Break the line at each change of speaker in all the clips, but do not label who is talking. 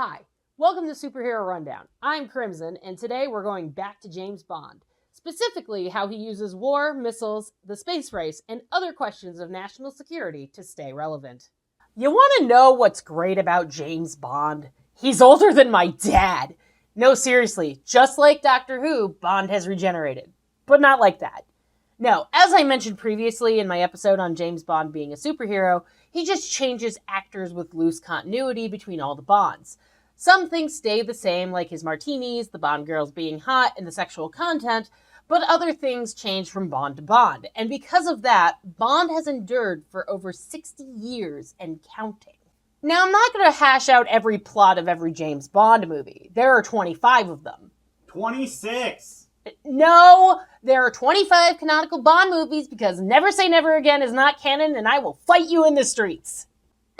Hi, welcome to Superhero Rundown. I'm Crimson, and today we're going back to James Bond, specifically how he uses war, missiles, the space race, and other questions of national security to stay relevant. You want to know what's great about James Bond? He's older than my dad. No, seriously, just like Doctor Who, Bond has regenerated. But not like that. No, as I mentioned previously in my episode on James Bond being a superhero, he just changes actors with loose continuity between all the Bonds. Some things stay the same, like his martinis, the Bond girls being hot, and the sexual content, but other things change from Bond to Bond. And because of that, Bond has endured for over 60 years and counting. Now, I'm not going to hash out every plot of every James Bond movie. There are 25 of them.
26!
No, there are 25 canonical Bond movies because Never Say Never Again is not canon and I will fight you in the streets.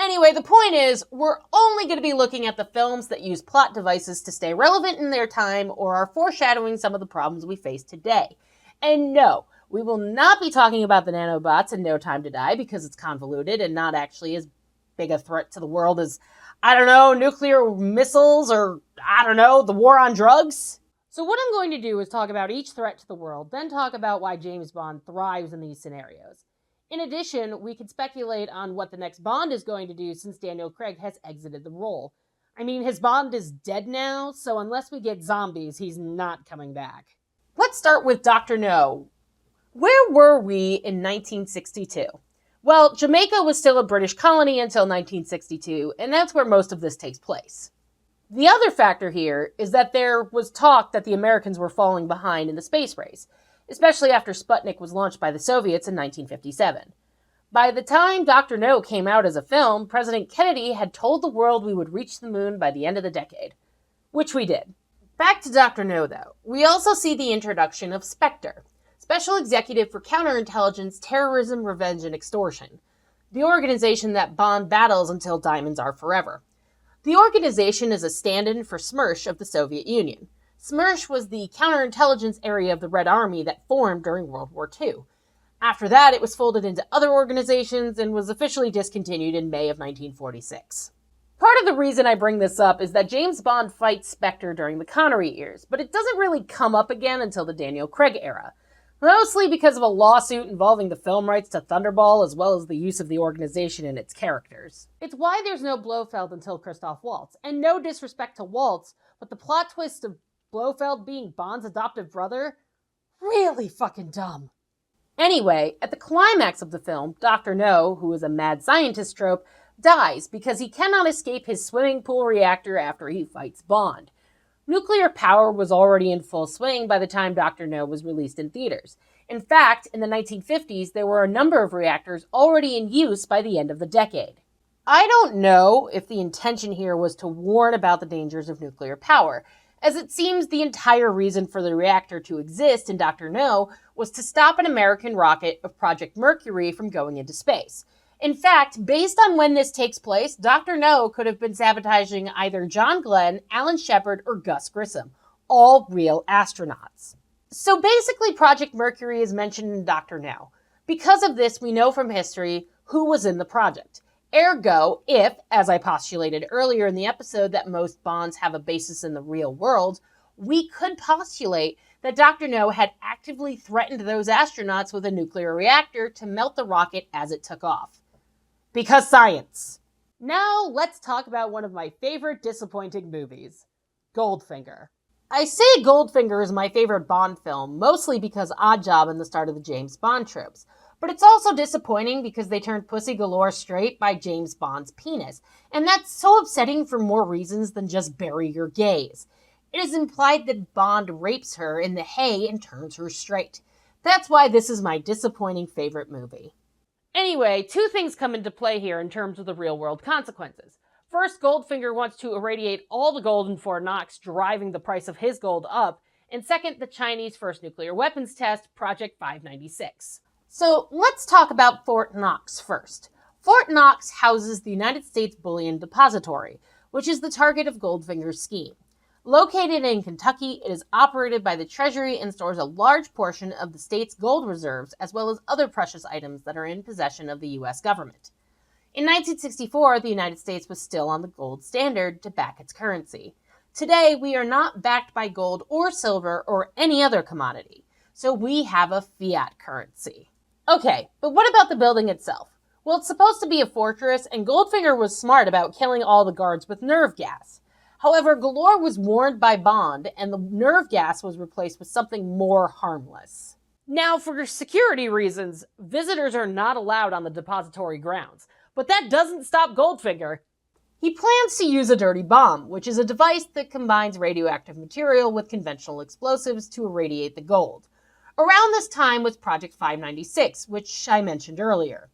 Anyway, the point is, we're only going to be looking at the films that use plot devices to stay relevant in their time or are foreshadowing some of the problems we face today. And no, we will not be talking about the nanobots in No Time to Die because it's convoluted and not actually as big a threat to the world as, nuclear missiles or, the war on drugs. So what I'm going to do is talk about each threat to the world, then talk about why James Bond thrives in these scenarios. In addition, we could speculate on what the next Bond is going to do since Daniel Craig has exited the role. I mean, his Bond is dead now, so unless we get zombies, he's not coming back. Let's start with Dr. No. Where were we in 1962? Well, Jamaica was still a British colony until 1962, and that's where most of this takes place. The other factor here is that there was talk that the Americans were falling behind in the space race, especially after Sputnik was launched by the Soviets in 1957. By the time Dr. No came out as a film, President Kennedy had told the world we would reach the moon by the end of the decade, which we did. Back to Dr. No, though. We also see the introduction of Spectre, Special Executive for Counterintelligence, Terrorism, Revenge, and Extortion, the organization that Bond battles until diamonds are forever. The organization is a stand-in for SMERSH of the Soviet Union. SMERSH was the counterintelligence area of the Red Army that formed during World War II. After that, it was folded into other organizations and was officially discontinued in May of 1946. Part of the reason I bring this up is that James Bond fights Spectre during the Connery years, but it doesn't really come up again until the Daniel Craig era. Mostly because of a lawsuit involving the film rights to Thunderball as well as the use of the organization and its characters. It's why there's no Blofeld until Christoph Waltz, and no disrespect to Waltz, but the plot twist of Blofeld being Bond's adoptive brother? Really fucking dumb. Anyway, at the climax of the film, Dr. No, who is a mad scientist trope, dies because he cannot escape his swimming pool reactor after he fights Bond. Nuclear power was already in full swing by the time Dr. No was released in theaters. In fact, in the 1950s, there were a number of reactors already in use by the end of the decade. I don't know if the intention here was to warn about the dangers of nuclear power, as it seems the entire reason for the reactor to exist in Dr. No was to stop an American rocket of Project Mercury from going into space. In fact, based on when this takes place, Dr. No could have been sabotaging either John Glenn, Alan Shepard, or Gus Grissom, all real astronauts. So basically, Project Mercury is mentioned in Dr. No. Because of this, we know from history who was in the project. Ergo, if, as I postulated earlier in the episode, that most Bonds have a basis in the real world, we could postulate that Dr. No had actively threatened those astronauts with a nuclear reactor to melt the rocket as it took off. Because science. Now let's talk about one of my favorite disappointing movies, Goldfinger. I say Goldfinger is my favorite Bond film, mostly because Oddjob and the start of the James Bond tropes, but it's also disappointing because they turned Pussy Galore straight by James Bond's penis, and that's so upsetting for more reasons than just bury your gaze. It is implied that Bond rapes her in the hay and turns her straight. That's why this is my disappointing favorite movie. Anyway, two things come into play here in terms of the real-world consequences. First, Goldfinger wants to irradiate all the gold in Fort Knox, driving the price of his gold up. And second, the Chinese first nuclear weapons test, Project 596. So let's talk about Fort Knox first. Fort Knox houses the United States Bullion Depository, which is the target of Goldfinger's scheme. Located in Kentucky, it is operated by the Treasury and stores a large portion of the state's gold reserves, as well as other precious items that are in possession of the U.S. government. In 1964, the United States was still on the gold standard to back its currency. Today, we are not backed by gold or silver or any other commodity, so we have a fiat currency. Okay, but what about the building itself? Well, it's supposed to be a fortress, and Goldfinger was smart about killing all the guards with nerve gas. However, Galore was warned by Bond, and the nerve gas was replaced with something more harmless. Now, for security reasons, visitors are not allowed on the depository grounds, but that doesn't stop Goldfinger. He plans to use a dirty bomb, which is a device that combines radioactive material with conventional explosives to irradiate the gold. Around this time was Project 596, which I mentioned earlier.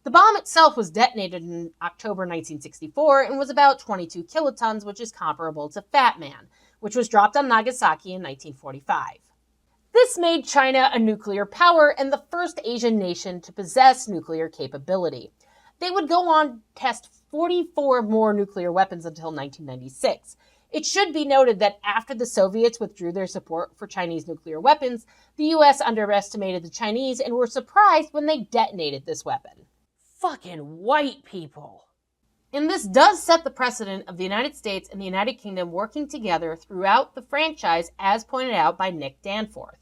The bomb itself was detonated in October 1964 and was about 22 kilotons, which is comparable to Fat Man, which was dropped on Nagasaki in 1945. This made China a nuclear power and the first Asian nation to possess nuclear capability. They would go on to test 44 more nuclear weapons until 1996. It should be noted that after the Soviets withdrew their support for Chinese nuclear weapons, the US underestimated the Chinese and were surprised when they detonated this weapon. Fucking white people. And this does set the precedent of the United States and the United Kingdom working together throughout the franchise, as pointed out by Nick Danforth.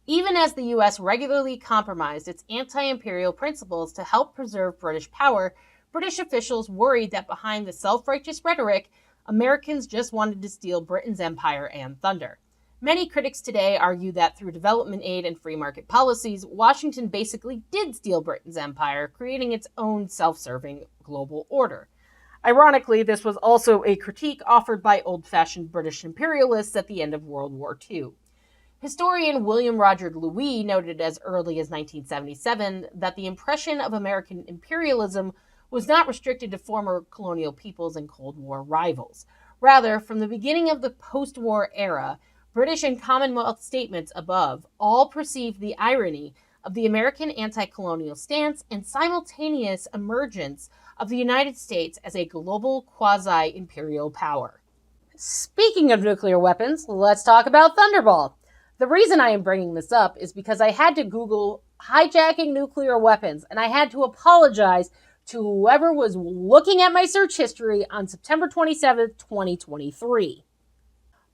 Even as the US regularly compromised its anti-imperial principles to help preserve British power, British officials worried that behind the self-righteous rhetoric, Americans just wanted to steal Britain's empire and thunder. Many critics today argue that through development aid and free market policies, Washington basically did steal Britain's empire, creating its own self-serving global order. Ironically, this was also a critique offered by old-fashioned British imperialists at the end of World War II. Historian William Roger Louis noted as early as 1977 that the impression of American imperialism was not restricted to former colonial peoples and Cold War rivals. Rather, from the beginning of the post-war era, British and Commonwealth statements above all perceived the irony of the American anti-colonial stance and simultaneous emergence of the United States as a global quasi-imperial power. Speaking of nuclear weapons, let's talk about Thunderball. The reason I am bringing this up is because I had to Google hijacking nuclear weapons, and I had to apologize to whoever was looking at my search history on September 27, 2023.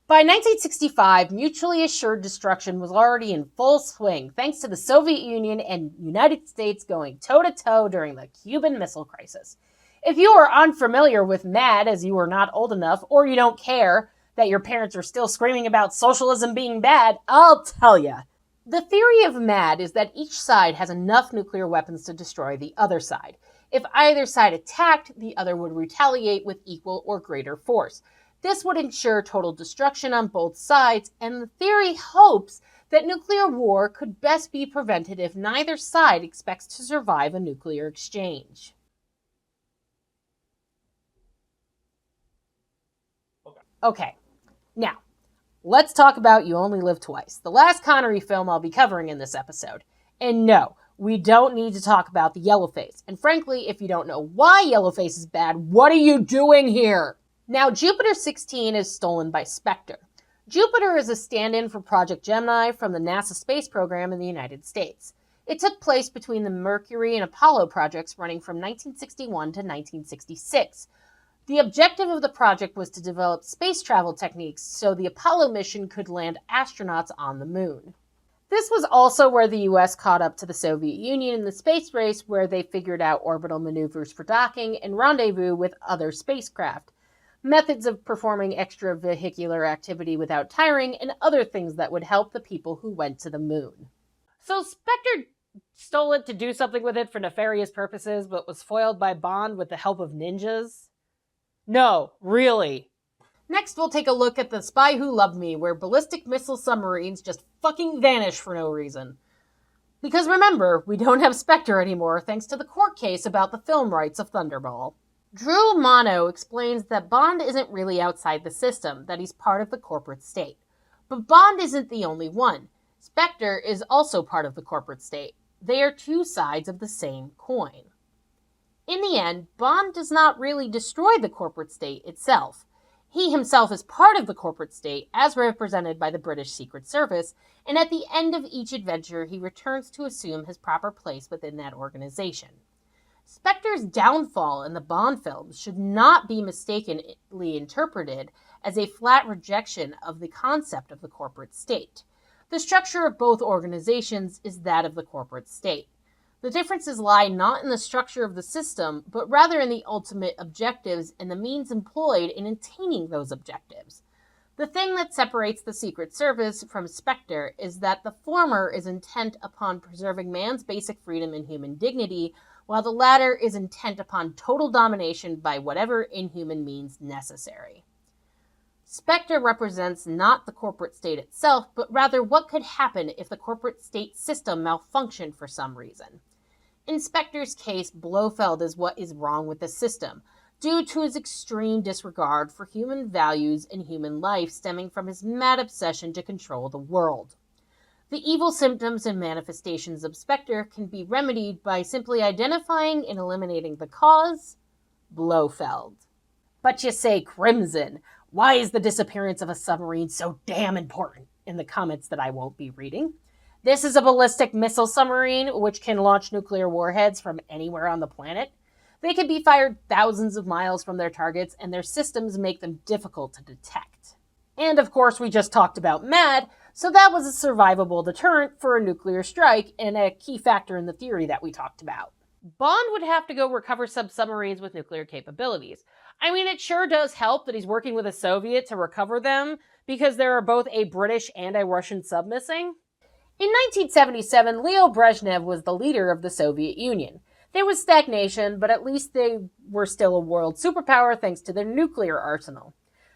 By 1965, mutually assured destruction was already in full swing, thanks to the Soviet Union and United States going toe-to-toe during the Cuban Missile Crisis. If you are unfamiliar with MAD, as you are not old enough, or you don't care that your parents are still screaming about socialism being bad, I'll tell ya. The theory of MAD is that each side has enough nuclear weapons to destroy the other side. If either side attacked, the other would retaliate with equal or greater force. This would ensure total destruction on both sides, and the theory hopes that nuclear war could best be prevented if neither side expects to survive a nuclear exchange. Okay, now, let's talk about You Only Live Twice, the last Connery film I'll be covering in this episode. And no, we don't need to talk about the Yellowface. And frankly, if you don't know why Yellowface is bad, what are you doing here? Now, Jupiter 16 is stolen by Spectre. Jupiter is a stand-in for Project Gemini from the NASA space program in the United States. It took place between the Mercury and Apollo projects running from 1961 to 1966. The objective of the project was to develop space travel techniques so the Apollo mission could land astronauts on the moon. This was also where the US caught up to the Soviet Union in the space race, where they figured out orbital maneuvers for docking and rendezvous with other spacecraft, methods of performing extravehicular activity without tiring, and other things that would help the people who went to the moon. So Spectre stole it to do something with it for nefarious purposes, but was foiled by Bond with the help of ninjas? No, really. Next, we'll take a look at The Spy Who Loved Me, where ballistic missile submarines just fucking vanish for no reason. Because remember, we don't have Spectre anymore thanks to the court case about the film rights of Thunderball. Drew Mono explains that Bond isn't really outside the system, that he's part of the corporate state. But Bond isn't the only one. Spectre is also part of the corporate state. They are two sides of the same coin. In the end, Bond does not really destroy the corporate state itself. He himself is part of the corporate state, as represented by the British Secret Service, and at the end of each adventure, he returns to assume his proper place within that organization. Spectre's downfall in the Bond films should not be mistakenly interpreted as a flat rejection of the concept of the corporate state. The structure of both organizations is that of the corporate state. The differences lie not in the structure of the system, but rather in the ultimate objectives and the means employed in attaining those objectives. The thing that separates the Secret Service from Spectre is that the former is intent upon preserving man's basic freedom and human dignity, while the latter is intent upon total domination by whatever inhuman means necessary. Spectre represents not the corporate state itself, but rather what could happen if the corporate state system malfunctioned for some reason. In Spectre's case, Blofeld is what is wrong with the system, due to his extreme disregard for human values and human life stemming from his mad obsession to control the world. The evil symptoms and manifestations of Spectre can be remedied by simply identifying and eliminating the cause, Blofeld. But you say, Crimson, why is the disappearance of a submarine so damn important? In the comments that I won't be reading. This is a ballistic missile submarine which can launch nuclear warheads from anywhere on the planet. They can be fired thousands of miles from their targets, and their systems make them difficult to detect. And of course, we just talked about MAD, so that was a survivable deterrent for a nuclear strike and a key factor in the theory that we talked about. Bond would have to go recover submarines with nuclear capabilities. I mean, it sure does help that he's working with a Soviet to recover them, because there are both a British and a Russian sub missing. In 1977, Leo Brezhnev was the leader of the Soviet Union. There was stagnation, but at least they were still a world superpower thanks to their nuclear arsenal.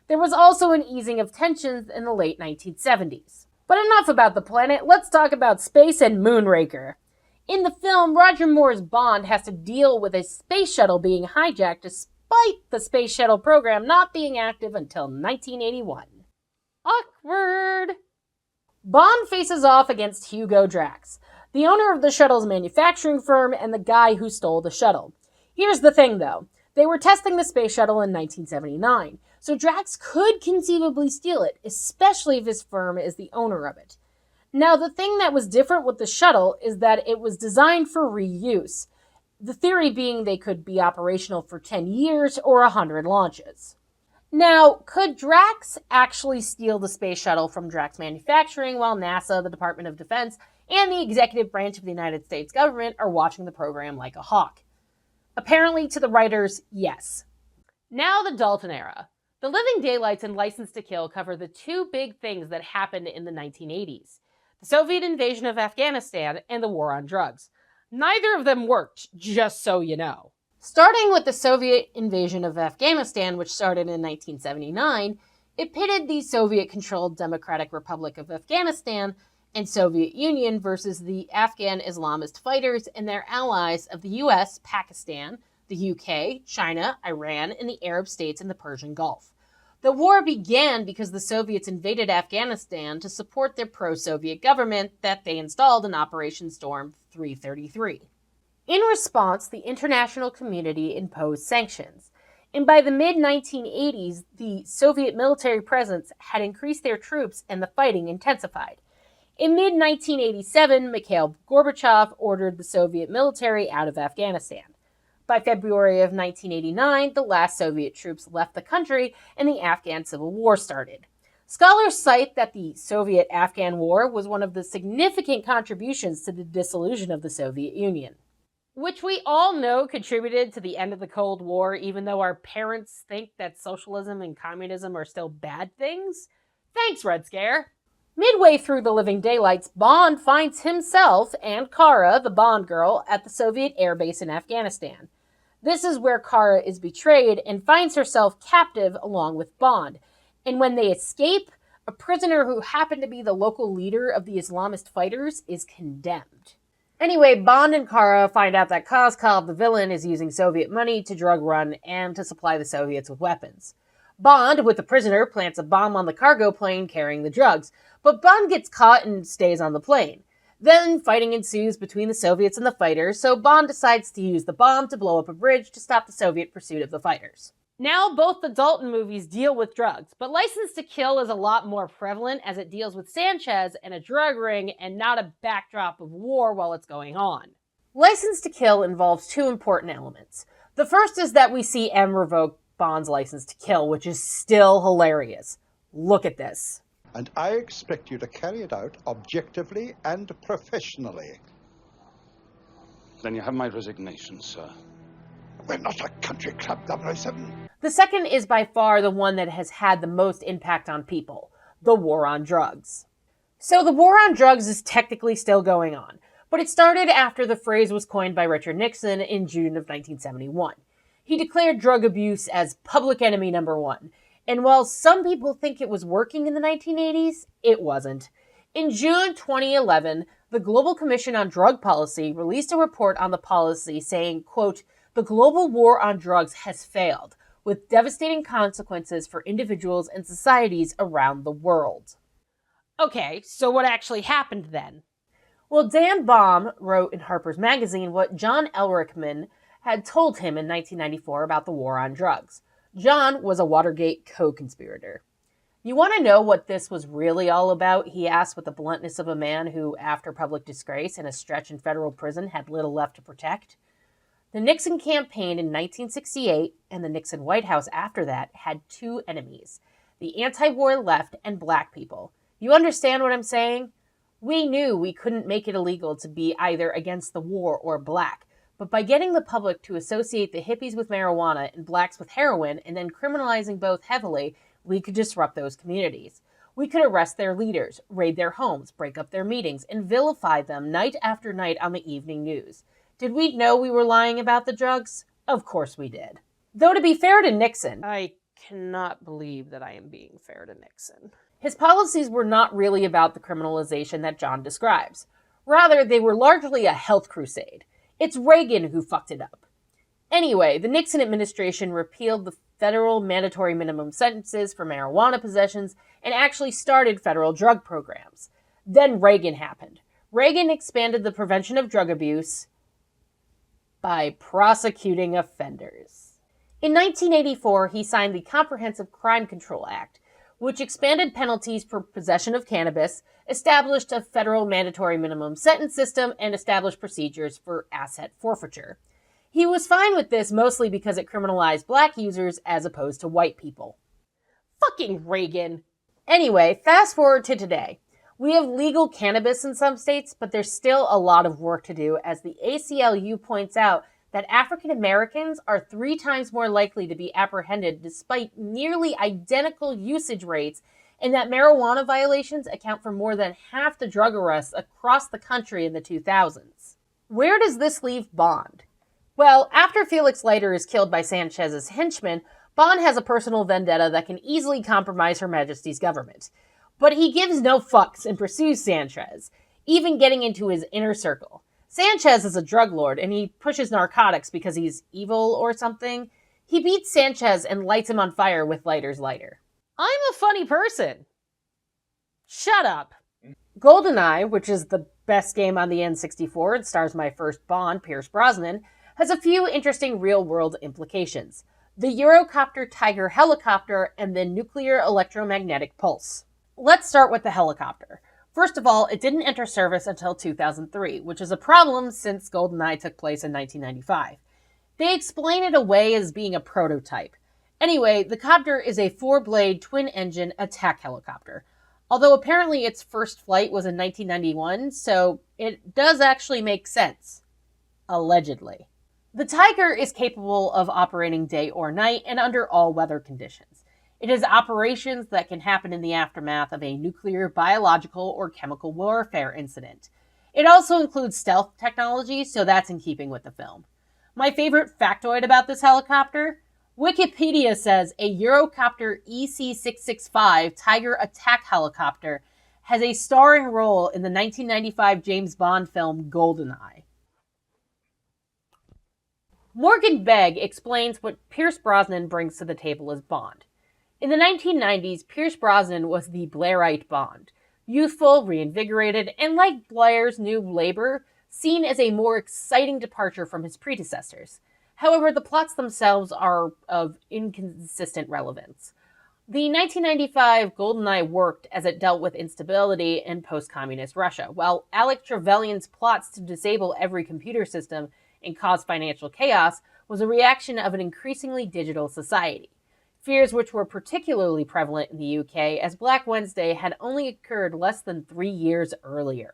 There was also an easing of tensions in the late 1970s. But enough about the planet, let's talk about space and Moonraker. In the film, Roger Moore's Bond has to deal with a space shuttle being hijacked despite the space shuttle program not being active until 1981. Awkward! Bond faces off against Hugo Drax, the owner of the shuttle's manufacturing firm and the guy who stole the shuttle. Here's the thing, though. They were testing the space shuttle in 1979, so Drax could conceivably steal it, especially if his firm is the owner of it. Now, the thing that was different with the shuttle is that it was designed for reuse, the theory being they could be operational for 10 years or 100 launches. Now, could Drax actually steal the space shuttle from Drax Manufacturing while NASA, the Department of Defense, and the executive branch of the United States government are watching the program like a hawk? Apparently, to the writers, yes. Now the Dalton era. The Living Daylights and License to Kill cover the two big things that happened in the 1980s. The Soviet invasion of Afghanistan and the war on drugs. Neither of them worked, just so you know. Starting with the Soviet invasion of Afghanistan, which started in 1979, it pitted the Soviet-controlled Democratic Republic of Afghanistan and Soviet Union versus the Afghan Islamist fighters and their allies of the US, Pakistan, the UK, China, Iran, and the Arab states in the Persian Gulf. The war began because the Soviets invaded Afghanistan to support their pro-Soviet government that they installed in Operation Storm 333. In response, the international community imposed sanctions, and by the mid-1980s, the Soviet military presence had increased their troops and the fighting intensified. In mid-1987, Mikhail Gorbachev ordered the Soviet military out of Afghanistan. By February of 1989, the last Soviet troops left the country and the Afghan Civil War started. Scholars cite that the Soviet-Afghan War was one of the significant contributions to the dissolution of the Soviet Union, which we all know contributed to the end of the Cold War, even though our parents think that socialism and communism are still bad things. Thanks, Red Scare. Midway through The Living Daylights, Bond finds himself and Kara, the Bond girl, at the Soviet airbase in Afghanistan. This is where Kara is betrayed and finds herself captive along with Bond. And when they escape, a prisoner who happened to be the local leader of the Islamist fighters is condemned. Anyway, Bond and Kara find out that Koskov, the villain, is using Soviet money to drug run and to supply the Soviets with weapons. Bond, with the prisoner, plants a bomb on the cargo plane carrying the drugs, but Bond gets caught and stays on the plane. Then fighting ensues between the Soviets and the fighters, so Bond decides to use the bomb to blow up a bridge to stop the Soviet pursuit of the fighters. Now both the Dalton movies deal with drugs, but License to Kill is a lot more prevalent as it deals with Sanchez and a drug ring and not a backdrop of war while it's going on. License to Kill involves two important elements. The first is that we see M revoke Bond's license to kill, which is still hilarious. Look at this.
And I expect you to carry it out objectively and professionally.
Then you have my resignation, sir.
We're not a country club, 007.
The second is by far the one that has had the most impact on people, the war on drugs. So the war on drugs is technically still going on, but it started after the phrase was coined by Richard Nixon in June of 1971. He declared drug abuse as public enemy number one. And while some people think it was working in the 1980s, it wasn't. In June 2011, the Global Commission on Drug Policy released a report on the policy saying, quote, "The global war on drugs has failed, with devastating consequences for individuals and societies around the world." Okay, so what actually happened then? Well, Dan Baum wrote in Harper's Magazine what John Ehrlichman had told him in 1994 about the war on drugs. John was a Watergate co-conspirator. "You want to know what this was really all about?" he asked with the bluntness of a man who, after public disgrace and a stretch in federal prison, had little left to protect. The Nixon campaign in 1968 and the Nixon White House after that had two enemies, the anti-war left and black people. You understand what I'm saying? We knew we couldn't make it illegal to be either against the war or black. But by getting the public to associate the hippies with marijuana and blacks with heroin and then criminalizing both heavily, we could disrupt those communities. We could arrest their leaders, raid their homes, break up their meetings, and vilify them night after night on the evening news. Did we know we were lying about the drugs? Of course we did. Though to be fair to Nixon, I cannot believe that I am being fair to Nixon. His policies were not really about the criminalization that John describes. Rather, they were largely a health crusade. It's Reagan who fucked it up. Anyway, the Nixon administration repealed the federal mandatory minimum sentences for marijuana possessions and actually started federal drug programs. Then Reagan happened. Reagan expanded the prevention of drug abuse by prosecuting offenders. In 1984, he signed the Comprehensive Crime Control Act, which expanded penalties for possession of cannabis, established a federal mandatory minimum sentence system, and established procedures for asset forfeiture. He was fine with this mostly because it criminalized black users as opposed to white people. Fucking Reagan! Anyway, fast forward to today. We have legal cannabis in some states, but there's still a lot of work to do, as the ACLU points out that African Americans are 3 times more likely to be apprehended despite nearly identical usage rates, and that marijuana violations account for more than half the drug arrests across the country in the 2000s. Where does this leave Bond? Well, after Felix Leiter is killed by Sanchez's henchmen, Bond has a personal vendetta that can easily compromise Her Majesty's government. But he gives no fucks and pursues Sanchez, even getting into his inner circle. Sanchez is a drug lord, and he pushes narcotics because he's evil or something. He beats Sanchez and lights him on fire with Leiter's lighter. I'm a funny person. Shut up. GoldenEye, which is the best game on the N64 and stars my first Bond, Pierce Brosnan, has a few interesting real-world implications. The Eurocopter Tiger helicopter and the nuclear electromagnetic pulse. Let's start with the helicopter. First of all, it didn't enter service until 2003, which is a problem since GoldenEye took place in 1995. They explain it away as being a prototype. Anyway, the copter is a 4-blade, twin-engine attack helicopter. Although apparently its first flight was in 1991, so it does actually make sense. Allegedly. The Tiger is capable of operating day or night and under all weather conditions. It has operations that can happen in the aftermath of a nuclear, biological, or chemical warfare incident. It also includes stealth technology, so that's in keeping with the film. My favorite factoid about this helicopter? Wikipedia says a Eurocopter EC-665 Tiger attack helicopter has a starring role in the 1995 James Bond film GoldenEye. Morgan Begg explains what Pierce Brosnan brings to the table as Bond. In the 1990s, Pierce Brosnan was the Blairite Bond. Youthful, reinvigorated, and like Blair's new Labour, seen as a more exciting departure from his predecessors. However, the plots themselves are of inconsistent relevance. The 1995 GoldenEye worked as it dealt with instability in post-communist Russia, while Alec Trevelyan's plots to disable every computer system and cause financial chaos was a reaction of an increasingly digital society. Fears which were particularly prevalent in the UK, as Black Wednesday had only occurred less than 3 years earlier.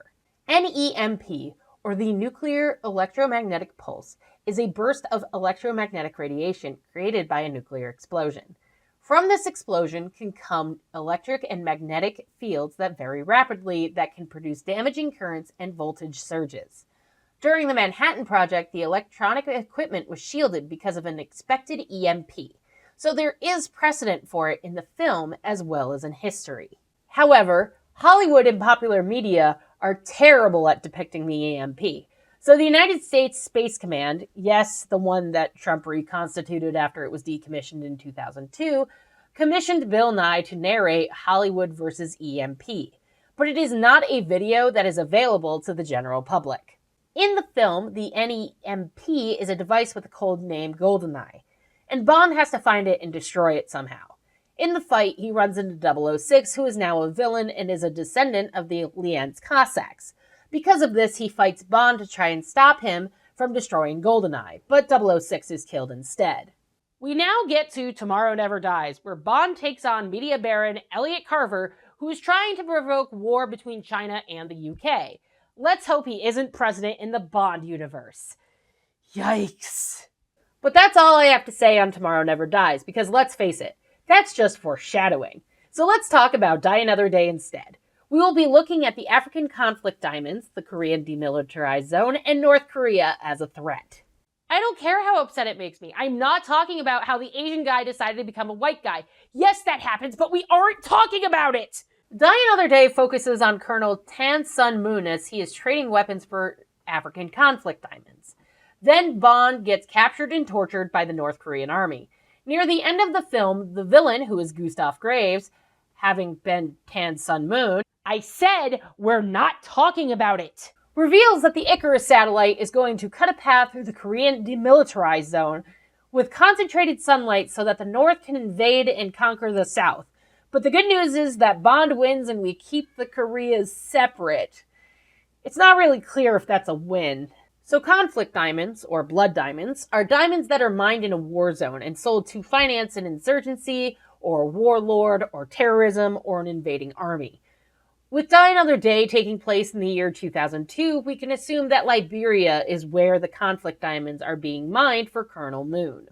NEMP, or the nuclear electromagnetic pulse, is a burst of electromagnetic radiation created by a nuclear explosion. From this explosion can come electric and magnetic fields that vary rapidly that can produce damaging currents and voltage surges. During the Manhattan Project, the electronic equipment was shielded because of an expected EMP, so there is precedent for it in the film as well as in history. However, Hollywood and popular media are terrible at depicting the EMP. So the United States Space Command, yes, the one that Trump reconstituted after it was decommissioned in 2002, commissioned Bill Nye to narrate Hollywood versus EMP. But it is not a video that is available to the general public. In the film, the NEMP is a device with a code name GoldenEye, and Bond has to find it and destroy it somehow. In the fight, he runs into 006, who is now a villain and is a descendant of the Lienz Cossacks. Because of this, he fights Bond to try and stop him from destroying GoldenEye, but 006 is killed instead. We now get to Tomorrow Never Dies, where Bond takes on media baron Elliot Carver, who is trying to provoke war between China and the UK. Let's hope he isn't president in the Bond universe. Yikes. But that's all I have to say on Tomorrow Never Dies, because let's face it, that's just foreshadowing. So let's talk about Die Another Day instead. We will be looking at the African conflict diamonds, the Korean demilitarized zone, and North Korea as a threat. I don't care how upset it makes me. I'm not talking about how the Asian guy decided to become a white guy. Yes, that happens, but we aren't talking about it! Die Another Day focuses on Colonel Tan Sun Moon as he is trading weapons for African conflict diamonds. Then Bond gets captured and tortured by the North Korean army. Near the end of the film, the villain, who is Gustav Graves, having been Tan Sun Moon, I said we're not talking about it, reveals that the Icarus satellite is going to cut a path through the Korean demilitarized zone with concentrated sunlight so that the North can invade and conquer the South. But the good news is that Bond wins and we keep the Koreas separate. It's not really clear if that's a win. So conflict diamonds, or blood diamonds, are diamonds that are mined in a war zone and sold to finance an insurgency, or a warlord, or terrorism, or an invading army. With Die Another Day taking place in the year 2002, we can assume that Liberia is where the conflict diamonds are being mined for Colonel Moon.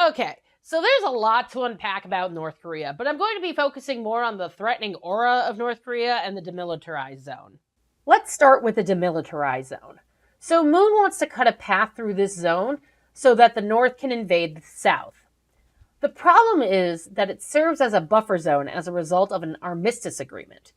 Okay, so there's a lot to unpack about North Korea, but I'm going to be focusing more on the threatening aura of North Korea and the demilitarized zone. Let's start with the demilitarized zone. So Moon wants to cut a path through this zone so that the North can invade the South. The problem is that it serves as a buffer zone as a result of an armistice agreement.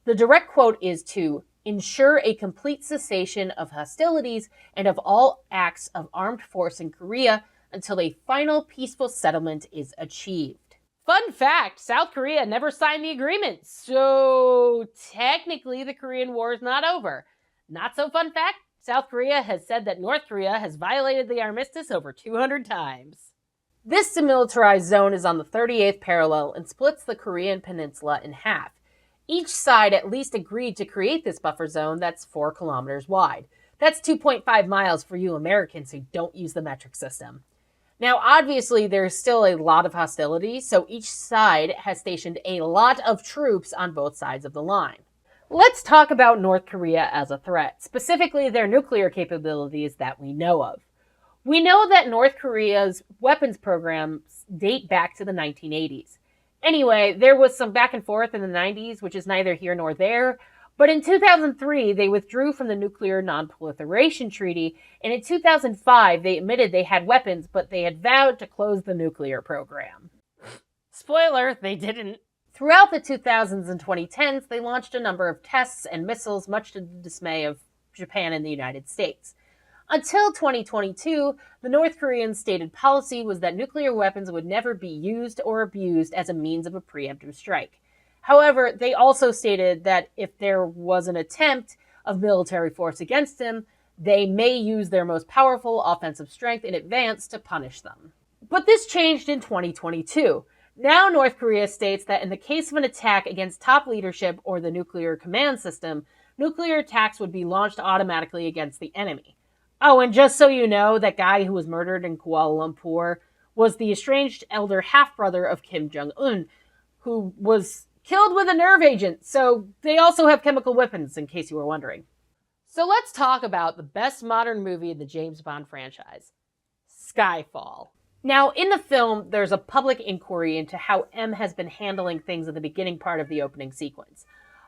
The direct quote is to ensure a complete cessation of hostilities and of all acts of armed force in Korea until a final peaceful settlement is achieved. Fun fact, South Korea never signed the agreement, so technically the Korean War is not over. Not so fun fact, South Korea has said that North Korea has violated the armistice over 200 times. This demilitarized zone is on the 38th parallel and splits the Korean peninsula in half. Each side at least agreed to create this buffer zone that's 4 kilometers wide. That's 2.5 miles for you Americans who don't use the metric system. Now, obviously, there's still a lot of hostility, so each side has stationed a lot of troops on both sides of the line. Let's talk about North Korea as a threat, specifically their nuclear capabilities that we know of. We know that North Korea's weapons programs date back to the 1980s. Anyway, there was some back and forth in the 90s, which is neither here nor there, but in 2003, they withdrew from the Nuclear Non-Proliferation Treaty, and in 2005, they admitted they had weapons, but they had vowed to close the nuclear program. Spoiler, they didn't. Throughout the 2000s and 2010s, they launched a number of tests and missiles, much to the dismay of Japan and the United States. Until 2022, the North Koreans' stated policy was that nuclear weapons would never be used or abused as a means of a preemptive strike. However, they also stated that if there was an attempt of military force against them, they may use their most powerful offensive strength in advance to punish them. But this changed in 2022. Now North Korea states that in the case of an attack against top leadership or the nuclear command system, nuclear attacks would be launched automatically against the enemy. Oh, and just so you know, that guy who was murdered in Kuala Lumpur was the estranged elder half-brother of Kim Jong-un, who was killed with a nerve agent, so they also have chemical weapons, in case you were wondering. So let's talk about the best modern movie in the James Bond franchise, Skyfall. Now, in the film, there's a public inquiry into how M has been handling things in the beginning part of the opening sequence.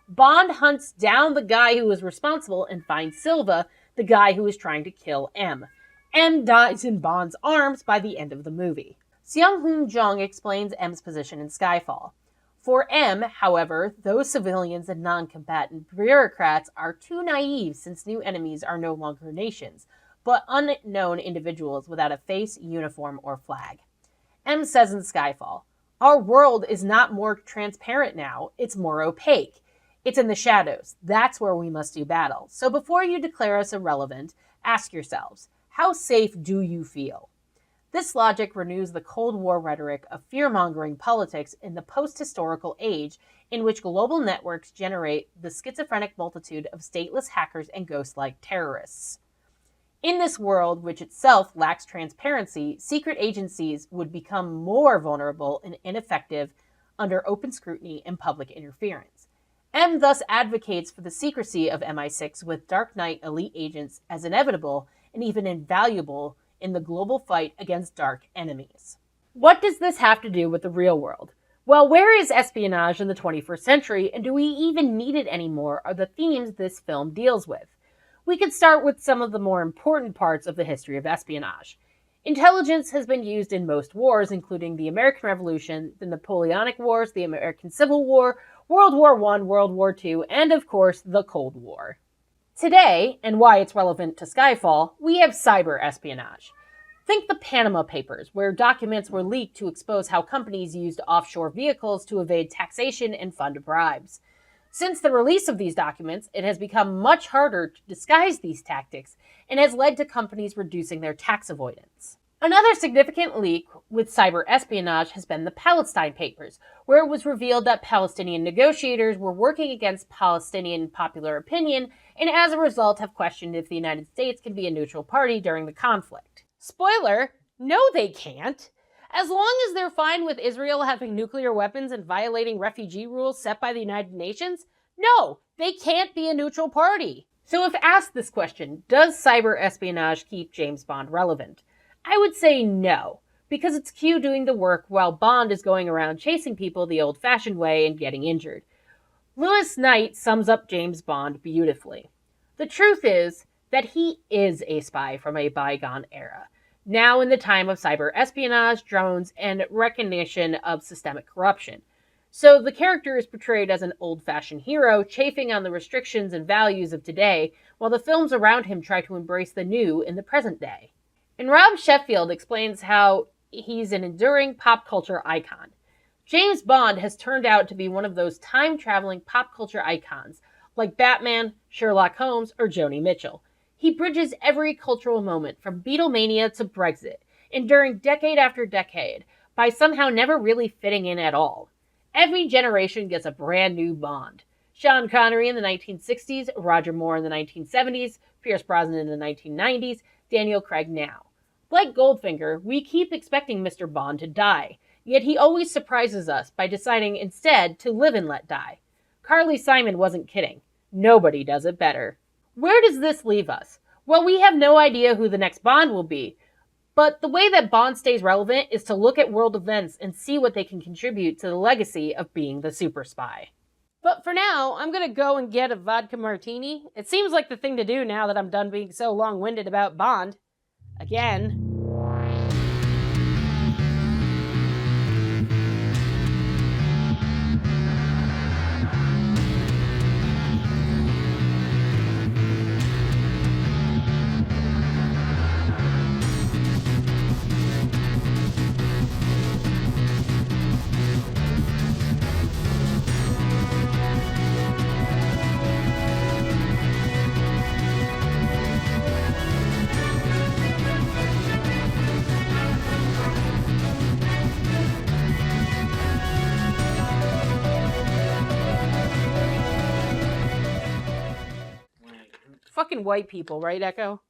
Bond hunts down the guy who was responsible and finds Silva, the guy who is trying to kill M. M dies in Bond's arms by the end of the movie. Seung-hoon Jeong explains M's position in Skyfall. For M, however, those civilians and non-combatant bureaucrats are too naive since new enemies are no longer nations, but unknown individuals without a face, uniform, or flag. M says in Skyfall, "Our world is not more transparent now, it's more opaque. It's in the shadows. That's where we must do battle. So before you declare us irrelevant, ask yourselves, how safe do you feel?" This logic renews the Cold War rhetoric of fear-mongering politics in the post-historical age in which global networks generate the schizophrenic multitude of stateless hackers and ghost-like terrorists. In this world, which itself lacks transparency, secret agencies would become more vulnerable and ineffective under open scrutiny and public interference. M thus advocates for the secrecy of MI6 with Dark Knight elite agents as inevitable and even invaluable in the global fight against dark enemies. What does this have to do with the real world? Well, where is espionage in the 21st century, and do we even need it anymore, are the themes this film deals with. We could start with some of the more important parts of the history of espionage. Intelligence has been used in most wars, including the American Revolution, the Napoleonic Wars, the American Civil War, World War I, World War II, and of course, the Cold War. Today, and why it's relevant to Skyfall, we have cyber espionage. Think the Panama Papers, where documents were leaked to expose how companies used offshore vehicles to evade taxation and fund bribes. Since the release of these documents, it has become much harder to disguise these tactics and has led to companies reducing their tax avoidance. Another significant leak with cyber espionage has been the Palestine Papers, where it was revealed that Palestinian negotiators were working against Palestinian popular opinion and as a result have questioned if the United States can be a neutral party during the conflict. Spoiler, no they can't. As long as they're fine with Israel having nuclear weapons and violating refugee rules set by the United Nations, no, they can't be a neutral party. So if asked this question, does cyber espionage keep James Bond relevant? I would say no, because it's Q doing the work while Bond is going around chasing people the old-fashioned way and getting injured. Lewis Knight sums up James Bond beautifully. The truth is that he is a spy from a bygone era, now in the time of cyber espionage, drones, and recognition of systemic corruption. So the character is portrayed as an old-fashioned hero, chafing on the restrictions and values of today, while the films around him try to embrace the new in the present day. And Rob Sheffield explains how he's an enduring pop culture icon. James Bond has turned out to be one of those time-traveling pop culture icons, like Batman, Sherlock Holmes, or Joni Mitchell. He bridges every cultural moment, from Beatlemania to Brexit, enduring decade after decade, by somehow never really fitting in at all. Every generation gets a brand new Bond. Sean Connery in the 1960s, Roger Moore in the 1970s, Pierce Brosnan in the 1990s, Daniel Craig now. Like Goldfinger, we keep expecting Mr. Bond to die, yet he always surprises us by deciding instead to live and let die. Carly Simon wasn't kidding. Nobody does it better. Where does this leave us? Well, we have no idea who the next Bond will be, but the way that Bond stays relevant is to look at world events and see what they can contribute to the legacy of being the super spy. But for now, I'm gonna go and get a vodka martini. It seems like the thing to do now that I'm done being so long-winded about Bond. Again. white people, right, Echo?